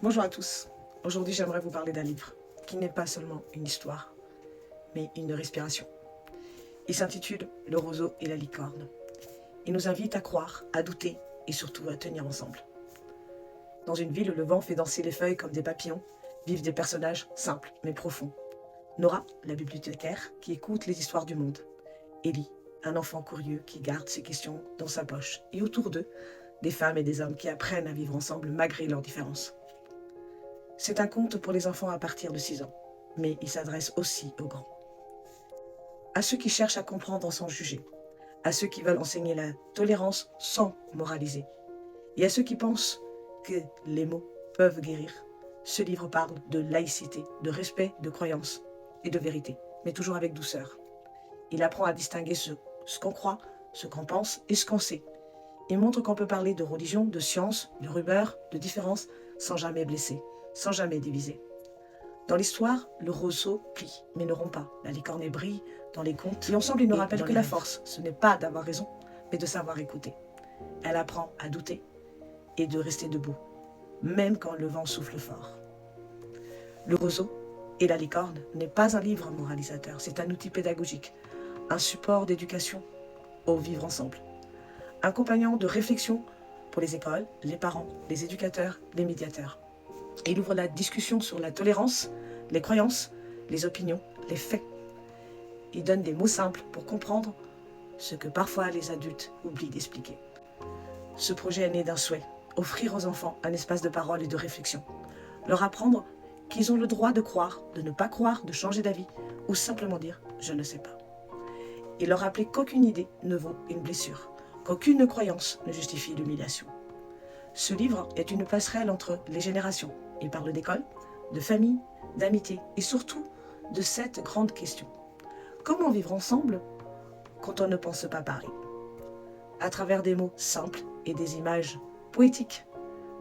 Bonjour à tous. Aujourd'hui, j'aimerais vous parler d'un livre qui n'est pas seulement une histoire, mais une respiration. Il s'intitule Le roseau et la licorne. Il nous invite à croire, à douter et surtout à tenir ensemble. Dans une ville où le vent fait danser les feuilles comme des papillons, vivent des personnages simples mais profonds. Nora, la bibliothécaire, qui écoute les histoires du monde. Ellie, un enfant curieux qui garde ses questions dans sa poche. Et autour d'eux, des femmes et des hommes qui apprennent à vivre ensemble malgré leurs différences. C'est un conte pour les enfants à partir de 6 ans, mais il s'adresse aussi aux grands. À ceux qui cherchent à comprendre sans juger, à ceux qui veulent enseigner la tolérance sans moraliser, et à ceux qui pensent que les mots peuvent guérir. Ce livre parle de laïcité, de respect, de croyance et de vérité, mais toujours avec douceur. Il apprend à distinguer ce qu'on croit, ce qu'on pense et ce qu'on sait. Il montre qu'on peut parler de religion, de science, de rumeurs, de différence, sans jamais blesser, sans jamais diviser. Dans l'histoire, le roseau plie, mais ne rompt pas. La licorne brille dans les contes. Et ensemble, il nous rappelle que la force, ce n'est pas d'avoir raison, mais de savoir écouter. Elle apprend à douter et de rester debout, même quand le vent souffle fort. Le roseau et la licorne n'est pas un livre moralisateur, c'est un outil pédagogique, un support d'éducation au vivre ensemble, un compagnon de réflexion pour les écoles, les parents, les éducateurs, les médiateurs. Il ouvre la discussion sur la tolérance, les croyances, les opinions, les faits. Il donne des mots simples pour comprendre ce que parfois les adultes oublient d'expliquer. Ce projet est né d'un souhait, offrir aux enfants un espace de parole et de réflexion. Leur apprendre qu'ils ont le droit de croire, de ne pas croire, de changer d'avis ou simplement dire « je ne sais pas ». Et leur rappeler qu'aucune idée ne vaut une blessure, qu'aucune croyance ne justifie l'humiliation. Ce livre est une passerelle entre les générations. Il parle d'école, de famille, d'amitié et surtout de cette grande question. Comment vivre ensemble quand on ne pense pas pareil? À travers des mots simples et des images poétiques,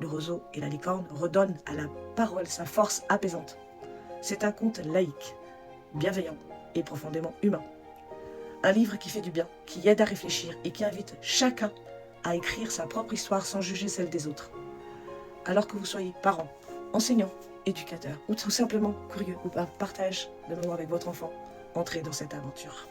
le roseau et la licorne redonnent à la parole sa force apaisante. C'est un conte laïque, bienveillant et profondément humain. Un livre qui fait du bien, qui aide à réfléchir et qui invite chacun à écrire sa propre histoire sans juger celle des autres. Alors que vous soyez parents, enseignants, éducateurs ou tout simplement curieux ou par partage de moments avec votre enfant, entrez dans cette aventure.